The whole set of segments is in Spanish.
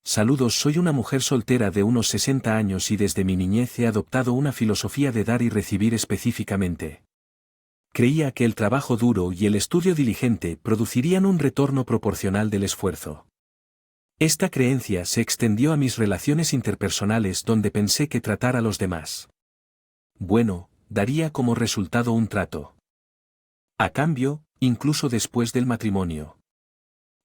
Saludos, soy una mujer soltera de unos 60 años y desde mi niñez he adoptado una filosofía de dar y recibir específicamente. Creía que el trabajo duro y el estudio diligente producirían un retorno proporcional del esfuerzo. Esta creencia se extendió a mis relaciones interpersonales donde pensé que tratar a los demás bueno, daría como resultado un trato. A cambio, incluso después del matrimonio.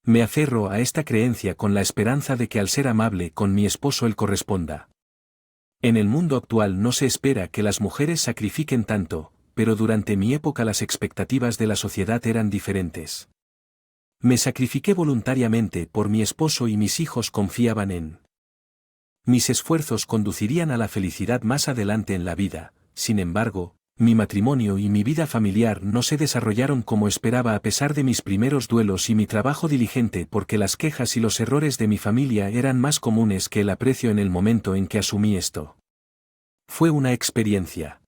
Me aferro a esta creencia con la esperanza de que al ser amable con mi esposo él corresponda. En el mundo actual no se espera que las mujeres sacrifiquen tanto, pero durante mi época las expectativas de la sociedad eran diferentes. Me sacrifiqué voluntariamente por mi esposo y mis hijos confiaban en. Mis esfuerzos conducirían a la felicidad más adelante en la vida. Sin embargo, mi matrimonio y mi vida familiar no se desarrollaron como esperaba a pesar de mis primeros duelos y mi trabajo diligente porque las quejas y los errores de mi familia eran más comunes que el aprecio en el momento en que asumí esto. Fue una experiencia.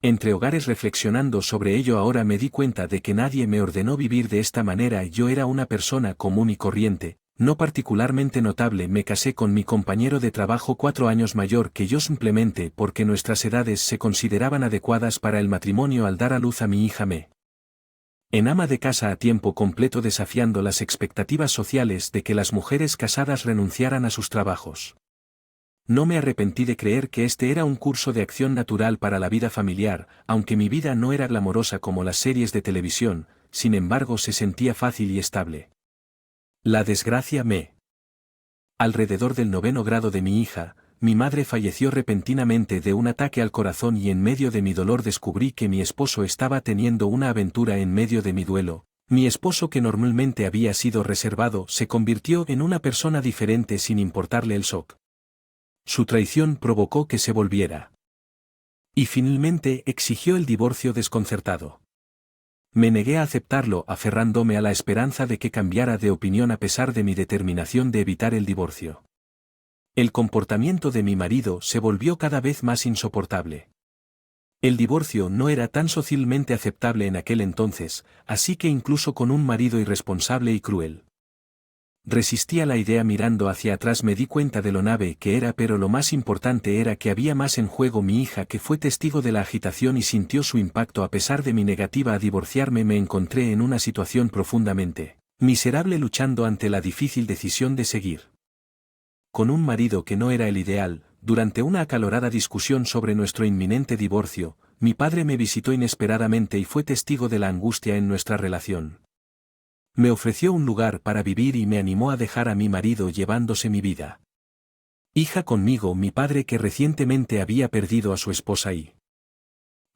Entre hogares reflexionando sobre ello ahora me di cuenta de que nadie me ordenó vivir de esta manera y yo era una persona común y corriente. No particularmente notable. Me casé con mi compañero de trabajo 4 años mayor que yo simplemente porque nuestras edades se consideraban adecuadas para el matrimonio al dar a luz a mi hija en ama de casa a tiempo completo desafiando las expectativas sociales de que las mujeres casadas renunciaran a sus trabajos. No me arrepentí de creer que este era un curso de acción natural para la vida familiar, aunque mi vida no era glamorosa como las series de televisión, sin embargo se sentía fácil y estable. La desgracia alrededor del 9º grado de mi hija, mi madre falleció repentinamente de un ataque al corazón y en medio de mi dolor descubrí que mi esposo estaba teniendo una aventura en medio de mi duelo. Mi esposo que normalmente había sido reservado se convirtió en una persona diferente sin importarle el shock. Su traición provocó que se volviera. Y finalmente exigió el divorcio desconcertado. Me negué a aceptarlo aferrándome a la esperanza de que cambiara de opinión a pesar de mi determinación de evitar el divorcio. El comportamiento de mi marido se volvió cada vez más insoportable. El divorcio no era tan socialmente aceptable en aquel entonces, así que incluso con un marido irresponsable y cruel. Resistí a la idea mirando hacia atrás me di cuenta de lo nave que era pero lo más importante era que había más en juego mi hija que fue testigo de la agitación y sintió su impacto a pesar de mi negativa a divorciarme me encontré en una situación profundamente miserable luchando ante la difícil decisión de seguir con un marido que no era el ideal. Durante una acalorada discusión sobre nuestro inminente divorcio, mi padre me visitó inesperadamente y fue testigo de la angustia en nuestra relación. Me ofreció un lugar para vivir y me animó a dejar a mi marido llevándose mi vida. Hija conmigo mi padre que recientemente había perdido a su esposa y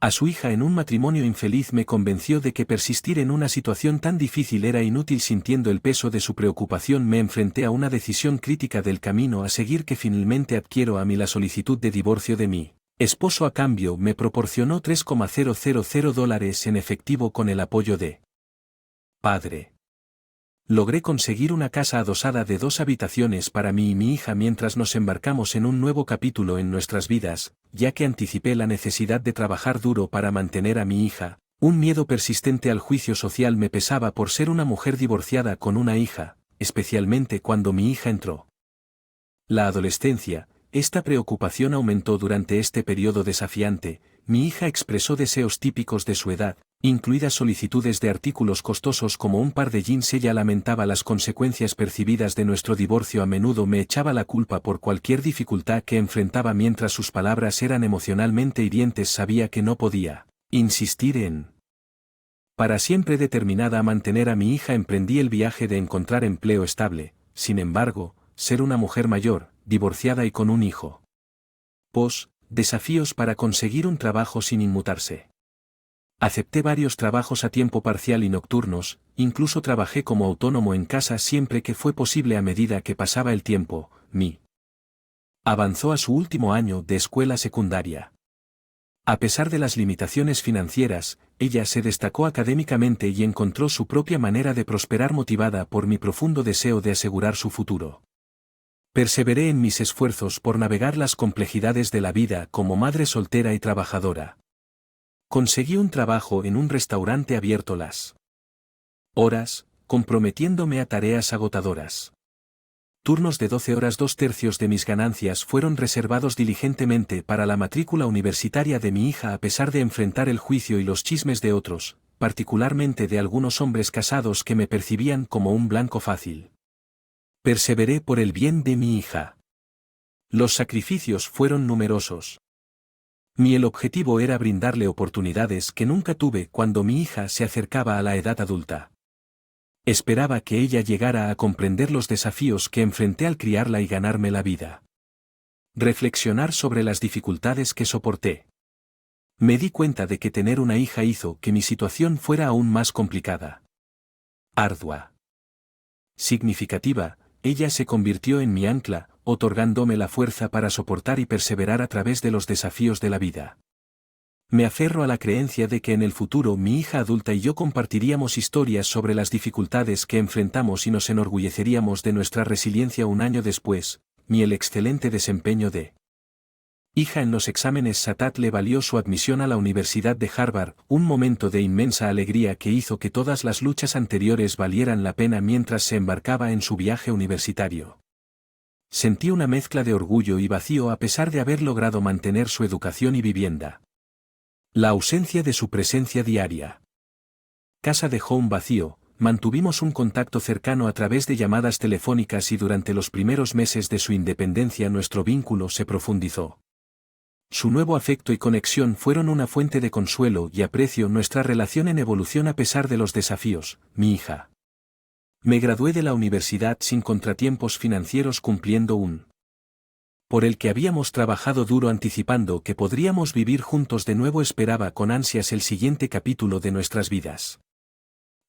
a su hija en un matrimonio infeliz me convenció de que persistir en una situación tan difícil era inútil sintiendo el peso de su preocupación me enfrenté a una decisión crítica del camino a seguir que finalmente adquiero a mí la solicitud de divorcio de mi esposo a cambio me proporcionó $3,000 en efectivo con el apoyo de padre. Logré conseguir una casa adosada de 2 habitaciones para mí y mi hija mientras nos embarcamos en un nuevo capítulo en nuestras vidas, ya que anticipé la necesidad de trabajar duro para mantener a mi hija. Un miedo persistente al juicio social me pesaba por ser una mujer divorciada con una hija, especialmente cuando mi hija entró la adolescencia. Esta preocupación aumentó durante este periodo desafiante. Mi hija expresó deseos típicos de su edad, incluidas solicitudes de artículos costosos como un par de jeans. Ella lamentaba las consecuencias percibidas de nuestro divorcio. A menudo me echaba la culpa por cualquier dificultad que enfrentaba mientras sus palabras eran emocionalmente hirientes. Sabía que no podía insistir en para siempre determinada a mantener a mi hija emprendí el viaje de encontrar empleo estable. Sin embargo, ser una mujer mayor, divorciada y con un hijo. Desafíos para conseguir un trabajo sin inmutarse. Acepté varios trabajos a tiempo parcial y nocturnos, incluso trabajé como autónomo en casa siempre que fue posible a medida que pasaba el tiempo. Avanzó a su último año de escuela secundaria. A pesar de las limitaciones financieras, ella se destacó académicamente y encontró su propia manera de prosperar motivada por mi profundo deseo de asegurar su futuro. Perseveré en mis esfuerzos por navegar las complejidades de la vida como madre soltera y trabajadora. Conseguí un trabajo en un restaurante abierto las horas, comprometiéndome a tareas agotadoras. turnos de 12 horas. 2/3 de mis ganancias fueron reservados diligentemente para la matrícula universitaria de mi hija a pesar de enfrentar el juicio y los chismes de otros, particularmente de algunos hombres casados que me percibían como un blanco fácil. Perseveré por el bien de mi hija. Los sacrificios fueron numerosos. El objetivo era brindarle oportunidades que nunca tuve cuando mi hija se acercaba a la edad adulta. Esperaba que ella llegara a comprender los desafíos que enfrenté al criarla y ganarme la vida. Reflexionar sobre las dificultades que soporté. Me di cuenta de que tener una hija hizo que mi situación fuera aún más complicada. Ardua. Significativa, ella se convirtió en mi ancla, otorgándome la fuerza para soportar y perseverar a través de los desafíos de la vida. Me aferro a la creencia de que en el futuro mi hija adulta y yo compartiríamos historias sobre las dificultades que enfrentamos y nos enorgulleceríamos de nuestra resiliencia. Un año después, el excelente desempeño de hija en los exámenes SAT le valió su admisión a la Universidad de Harvard, un momento de inmensa alegría que hizo que todas las luchas anteriores valieran la pena mientras se embarcaba en su viaje universitario. Sentí una mezcla de orgullo y vacío a pesar de haber logrado mantener su educación y vivienda. La ausencia de su presencia diaria. Casa dejó un vacío, mantuvimos un contacto cercano a través de llamadas telefónicas y durante los primeros meses de su independencia nuestro vínculo se profundizó. Su nuevo afecto y conexión fueron una fuente de consuelo y aprecio. Nuestra relación en evolución a pesar de los desafíos. Mi hija. Me gradué de la universidad sin contratiempos financieros cumpliendo un por el que habíamos trabajado duro anticipando que podríamos vivir juntos de nuevo. Esperaba con ansias el siguiente capítulo de nuestras vidas.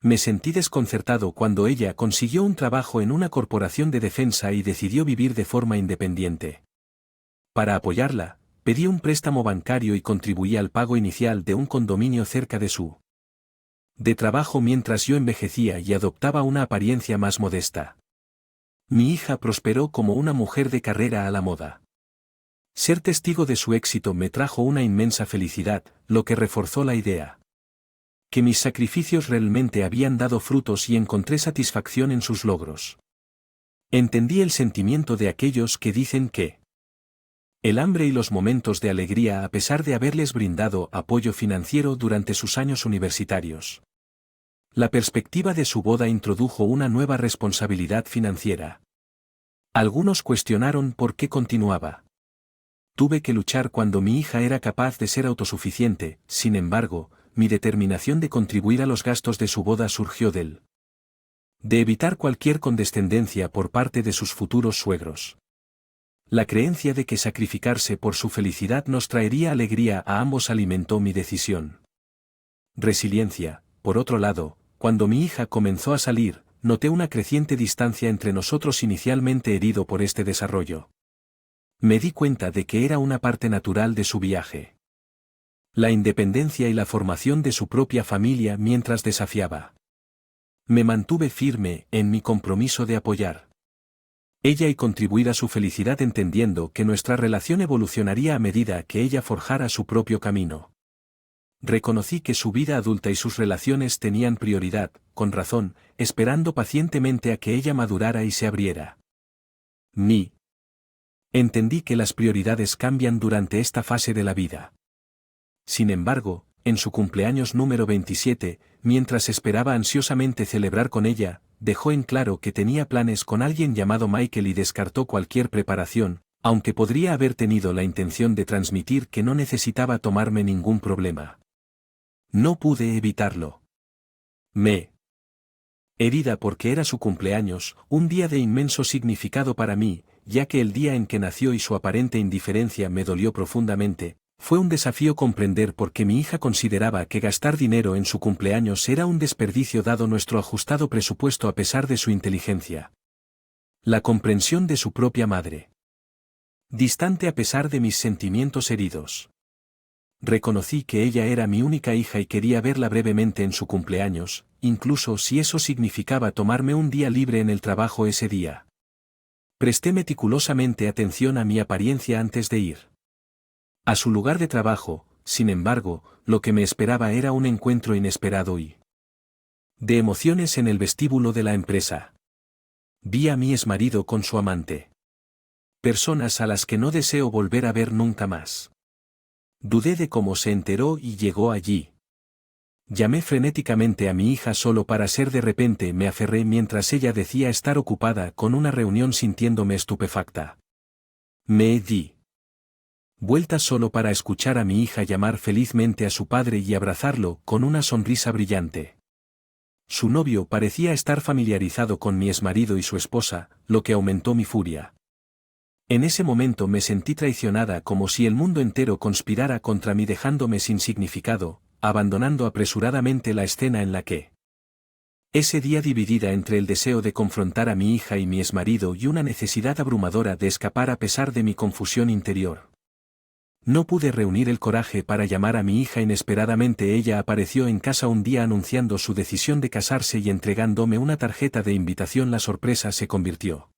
Me sentí desconcertado cuando ella consiguió un trabajo en una corporación de defensa y decidió vivir de forma independiente. Para apoyarla, pedí un préstamo bancario y contribuí al pago inicial de un condominio cerca de su trabajo mientras yo envejecía y adoptaba una apariencia más modesta. Mi hija prosperó como una mujer de carrera a la moda. Ser testigo de su éxito me trajo una inmensa felicidad, lo que reforzó la idea que mis sacrificios realmente habían dado frutos y encontré satisfacción en sus logros. Entendí el sentimiento de aquellos que dicen que el hambre y los momentos de alegría a pesar de haberles brindado apoyo financiero durante sus años universitarios. La perspectiva de su boda introdujo una nueva responsabilidad financiera. Algunos cuestionaron por qué continuaba. Tuve que luchar cuando mi hija era capaz de ser autosuficiente. Sin embargo, mi determinación de contribuir a los gastos de su boda surgió de evitar cualquier condescendencia por parte de sus futuros suegros. La creencia de que sacrificarse por su felicidad nos traería alegría a ambos alimentó mi decisión. Resiliencia. Por otro lado, cuando mi hija comenzó a salir, noté una creciente distancia entre nosotros. Inicialmente herido por este desarrollo, me di cuenta de que era una parte natural de su viaje. La independencia y la formación de su propia familia mientras desafiaba. Me mantuve firme en mi compromiso de apoyar ella y contribuir a su felicidad entendiendo que nuestra relación evolucionaría a medida que ella forjara su propio camino. Reconocí que su vida adulta y sus relaciones tenían prioridad, con razón, esperando pacientemente a que ella madurara y se abriera. Entendí que las prioridades cambian durante esta fase de la vida. Sin embargo, en su cumpleaños número 27, mientras esperaba ansiosamente celebrar con ella, dejó en claro que tenía planes con alguien llamado Michael y descartó cualquier preparación, aunque podría haber tenido la intención de transmitir que no necesitaba tomarme ningún problema. No pude evitarlo. Herida porque era su cumpleaños, un día de inmenso significado para mí, ya que el día en que nació y su aparente indiferencia me dolió profundamente, fue un desafío comprender por qué mi hija consideraba que gastar dinero en su cumpleaños era un desperdicio dado nuestro ajustado presupuesto a pesar de su inteligencia. La comprensión de su propia madre. Distante a pesar de mis sentimientos heridos. Reconocí que ella era mi única hija y quería verla brevemente en su cumpleaños, incluso si eso significaba tomarme un día libre en el trabajo ese día. Presté meticulosamente atención a mi apariencia antes de ir a su lugar de trabajo. Sin embargo, lo que me esperaba era un encuentro inesperado y de emociones en el vestíbulo de la empresa. Vi a mi exmarido con su amante. Personas a las que no deseo volver a ver nunca más. Dudé de cómo se enteró y llegó allí. Llamé frenéticamente a mi hija solo para ser de repente me aferré mientras ella decía estar ocupada con una reunión sintiéndome estupefacta. Me di vuelta solo para escuchar a mi hija llamar felizmente a su padre y abrazarlo con una sonrisa brillante. Su novio parecía estar familiarizado con mi exmarido y su esposa, lo que aumentó mi furia. En ese momento me sentí traicionada como si el mundo entero conspirara contra mí dejándome sin significado, abandonando apresuradamente la escena en la que ese día dividida entre el deseo de confrontar a mi hija y mi exmarido y una necesidad abrumadora de escapar a pesar de mi confusión interior. No pude reunir el coraje para llamar a mi hija inesperadamente. Ella apareció en casa un día anunciando su decisión de casarse y entregándome una tarjeta de invitación. La sorpresa se convirtió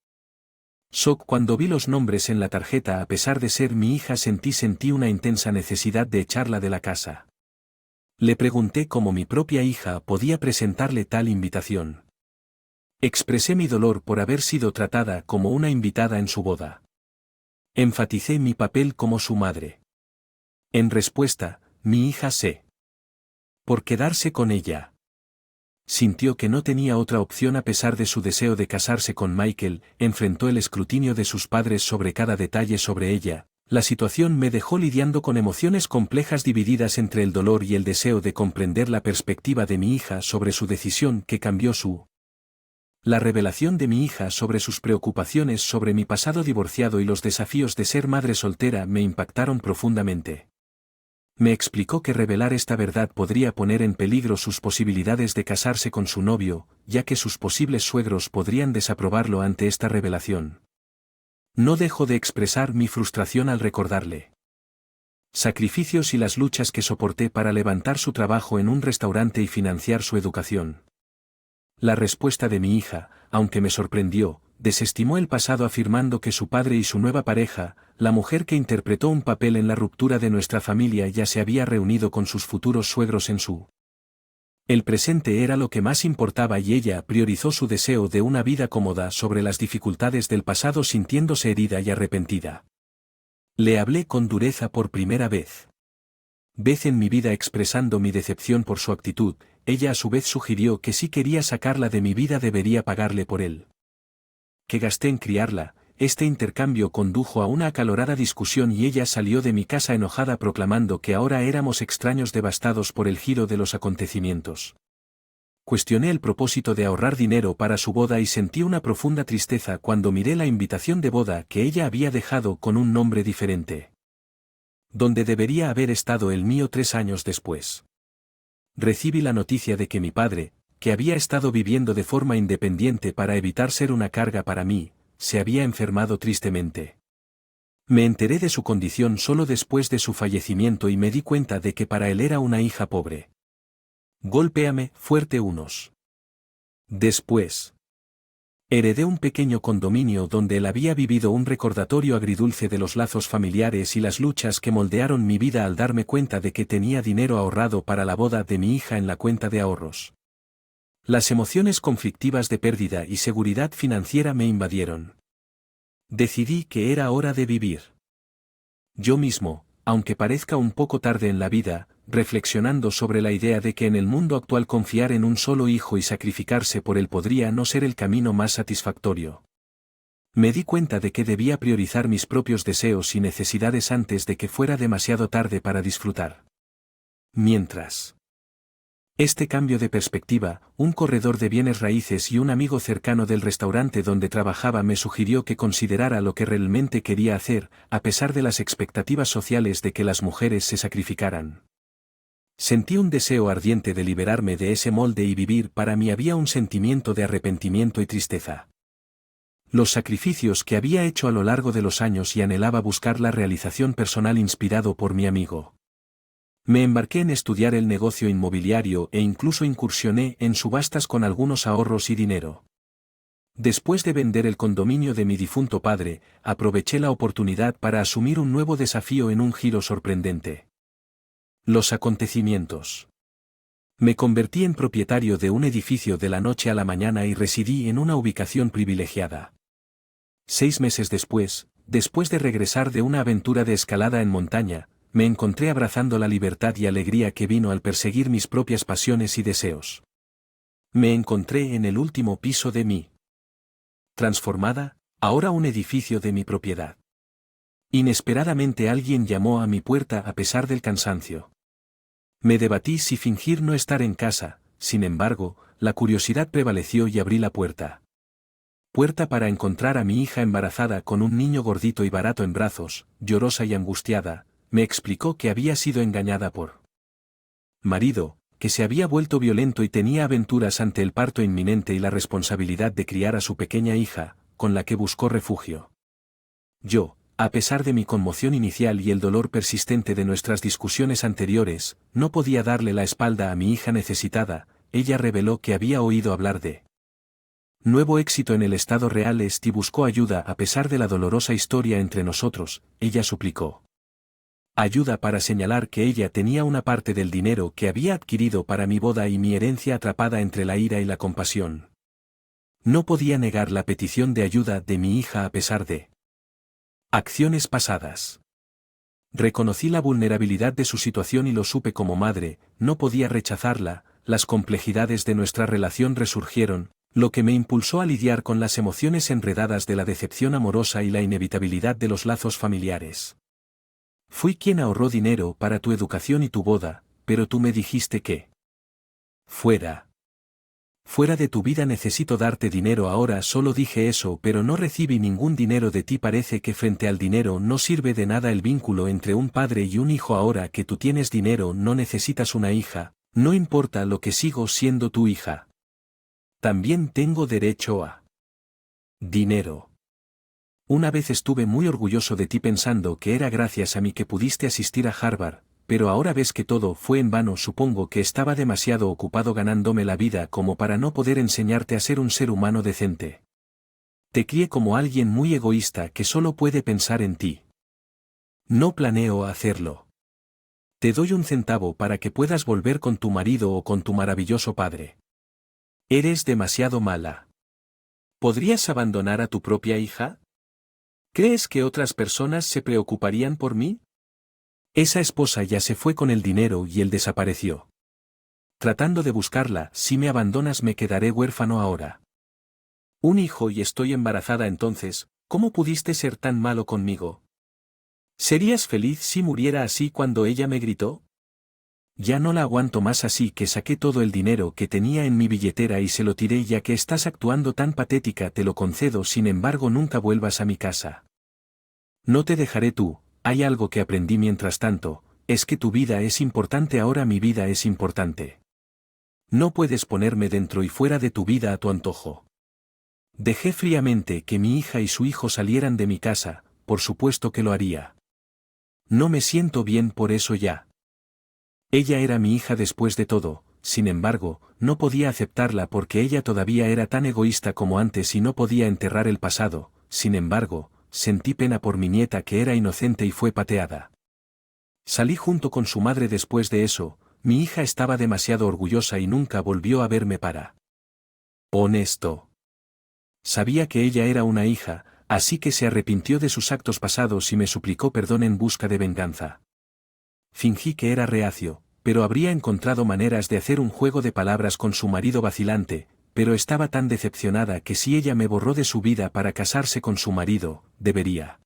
shock cuando vi los nombres en la tarjeta. A pesar de ser mi hija sentí una intensa necesidad de echarla de la casa. Le pregunté cómo mi propia hija podía presentarle tal invitación. Expresé mi dolor por haber sido tratada como una invitada en su boda. Enfaticé mi papel como su madre. En respuesta, mi hija por quedarse con ella. Sintió que no tenía otra opción a pesar de su deseo de casarse con Michael, enfrentó el escrutinio de sus padres sobre cada detalle sobre ella. La situación me dejó lidiando con emociones complejas divididas entre el dolor y el deseo de comprender la perspectiva de mi hija sobre su decisión que cambió su. La revelación de mi hija sobre sus preocupaciones sobre mi pasado divorciado y los desafíos de ser madre soltera me impactaron profundamente. Me explicó que revelar esta verdad podría poner en peligro sus posibilidades de casarse con su novio, ya que sus posibles suegros podrían desaprobarlo ante esta revelación. No dejo de expresar mi frustración al recordarle sacrificios y las luchas que soporté para levantar su trabajo en un restaurante y financiar su educación. La respuesta de mi hija, aunque me sorprendió, desestimó el pasado afirmando que su padre y su nueva pareja, la mujer que interpretó un papel en la ruptura de nuestra familia, ya se había reunido con sus futuros suegros en su. El presente era lo que más importaba y ella priorizó su deseo de una vida cómoda sobre las dificultades del pasado, sintiéndose herida y arrepentida. Le hablé con dureza por primera vez en mi vida expresando mi decepción por su actitud. Ella a su vez sugirió que si quería sacarla de mi vida debería pagarle por él. Que gasté en criarla. Este intercambio condujo a una acalorada discusión y ella salió de mi casa enojada proclamando que ahora éramos extraños devastados por el giro de los acontecimientos. Cuestioné el propósito de ahorrar dinero para su boda y sentí una profunda tristeza cuando miré la invitación de boda que ella había dejado con un nombre diferente. Donde debería haber estado el mío 3 años después. Recibí la noticia de que mi padre, que había estado viviendo de forma independiente para evitar ser una carga para mí, se había enfermado tristemente. Me enteré de su condición solo después de su fallecimiento y me di cuenta de que para él era una hija pobre. Golpéame fuerte unos. Después. Heredé un pequeño condominio donde él había vivido, un recordatorio agridulce de los lazos familiares y las luchas que moldearon mi vida al darme cuenta de que tenía dinero ahorrado para la boda de mi hija en la cuenta de ahorros. Las emociones conflictivas de pérdida y seguridad financiera me invadieron. Decidí que era hora de vivir yo mismo, aunque parezca un poco tarde en la vida, reflexionando sobre la idea de que en el mundo actual confiar en un solo hijo y sacrificarse por él podría no ser el camino más satisfactorio. Me di cuenta de que debía priorizar mis propios deseos y necesidades antes de que fuera demasiado tarde para disfrutar. Mientras este cambio de perspectiva, un corredor de bienes raíces y un amigo cercano del restaurante donde trabajaba me sugirió que considerara lo que realmente quería hacer, a pesar de las expectativas sociales de que las mujeres se sacrificaran. Sentí un deseo ardiente de liberarme de ese molde y vivir. Para mí había un sentimiento de arrepentimiento y tristeza. Los sacrificios que había hecho a lo largo de los años y anhelaba buscar la realización personal inspirado por mi amigo. Me embarqué en estudiar el negocio inmobiliario e incluso incursioné en subastas con algunos ahorros y dinero. Después de vender el condominio de mi difunto padre, aproveché la oportunidad para asumir un nuevo desafío en un giro sorprendente. Los acontecimientos Me convertí en propietario de un edificio de la noche a la mañana y residí en una ubicación privilegiada. 6 meses después de regresar de una aventura de escalada en montaña, me encontré abrazando la libertad y alegría que vino al perseguir mis propias pasiones y deseos. Me encontré en el último piso de mi transformada, ahora un edificio de mi propiedad. Inesperadamente alguien llamó a mi puerta a pesar del cansancio. Me debatí si fingir no estar en casa, sin embargo, la curiosidad prevaleció y abrí la puerta. Puerta para encontrar a mi hija embarazada con un niño gordito y barato en brazos, llorosa y angustiada, me explicó que había sido engañada por marido, que se había vuelto violento y tenía aventuras ante el parto inminente y la responsabilidad de criar a su pequeña hija, con la que buscó refugio. Yo, a pesar de mi conmoción inicial y el dolor persistente de nuestras discusiones anteriores, no podía darle la espalda a mi hija necesitada. Ella reveló que había oído hablar de nuevo éxito en el estado real y buscó ayuda a pesar de la dolorosa historia entre nosotros. Ella suplicó ayuda para señalar que ella tenía una parte del dinero que había adquirido para mi boda y mi herencia atrapada entre la ira y la compasión. No podía negar la petición de ayuda de mi hija a pesar de acciones pasadas. Reconocí la vulnerabilidad de su situación y lo supe como madre, no podía rechazarla. Las complejidades de nuestra relación resurgieron, lo que me impulsó a lidiar con las emociones enredadas de la decepción amorosa y la inevitabilidad de los lazos familiares. Fui quien ahorró dinero para tu educación y tu boda, pero tú me dijiste que fuera de tu vida necesito darte dinero ahora. Solo dije eso, pero no recibí ningún dinero de ti. Parece que frente al dinero no sirve de nada el vínculo entre un padre y un hijo. Ahora que tú tienes dinero no necesitas una hija, no importa lo que sigo siendo tu hija. También tengo derecho a dinero. Una vez estuve muy orgulloso de ti pensando que era gracias a mí que pudiste asistir a Harvard, pero ahora ves que todo fue en vano. Supongo que estaba demasiado ocupado ganándome la vida como para no poder enseñarte a ser un ser humano decente. Te crié como alguien muy egoísta que solo puede pensar en ti. No planeo hacerlo. Te doy un centavo para que puedas volver con tu marido o con tu maravilloso padre. Eres demasiado mala. ¿Podrías abandonar a tu propia hija? ¿Crees que otras personas se preocuparían por mí? Esa esposa ya se fue con el dinero y él desapareció. Tratando de buscarla, si me abandonas me quedaré huérfano ahora. Un hijo y estoy embarazada. Entonces, ¿cómo pudiste ser tan malo conmigo? ¿Serías feliz si muriera así? Cuando ella me gritó. Ya no la aguanto más, así que saqué todo el dinero que tenía en mi billetera y se lo tiré. Ya que estás actuando tan patética te lo concedo, sin embargo nunca vuelvas a mi casa. No te dejaré. Hay algo que aprendí mientras tanto, es que tu vida es importante ahora. Mi vida es importante. No puedes ponerme dentro y fuera de tu vida a tu antojo. Dejé fríamente que mi hija y su hijo salieran de mi casa, por supuesto que lo haría. No me siento bien por eso ya. Ella era mi hija después de todo. Sin embargo, no podía aceptarla porque ella todavía era tan egoísta como antes y no podía enterrar el pasado. Sin embargo, sentí pena por mi nieta que era inocente y fue pateada. Salí junto con su madre después de eso. Mi hija estaba demasiado orgullosa y nunca volvió a verme para honesto. Sabía que ella era una hija, así que se arrepintió de sus actos pasados y me suplicó perdón en busca de venganza. Fingí que era reacio, pero habría encontrado maneras de hacer un juego de palabras con su marido vacilante, pero estaba tan decepcionada que si ella me borró de su vida para casarse con su marido, debería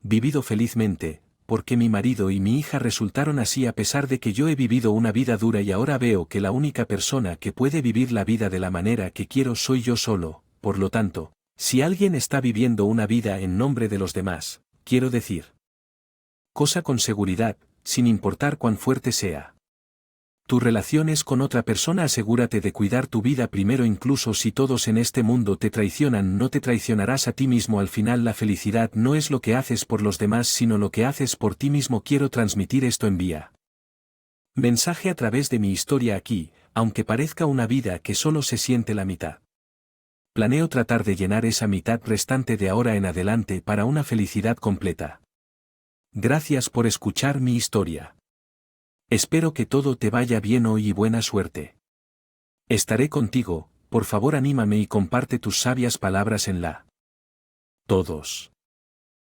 vivido felizmente, porque mi marido y mi hija resultaron así a pesar de que yo he vivido una vida dura y ahora veo que la única persona que puede vivir la vida de la manera que quiero soy yo solo. Por lo tanto, si alguien está viviendo una vida en nombre de los demás, quiero decir cosa con seguridad, sin importar cuán fuerte sea. Tu relación es con otra persona. Asegúrate de cuidar tu vida primero. Incluso si todos en este mundo te traicionan, no te traicionarás a ti mismo. Al final la felicidad no es lo que haces por los demás sino lo que haces por ti mismo. Quiero transmitir esto. Envía mensaje a través de mi historia aquí, aunque parezca una vida que solo se siente la mitad. Planeo tratar de llenar esa mitad restante de ahora en adelante para una felicidad completa. Gracias por escuchar mi historia. Espero que todo te vaya bien hoy y buena suerte. Estaré contigo, por favor anímame y comparte tus sabias palabras en la. Todos.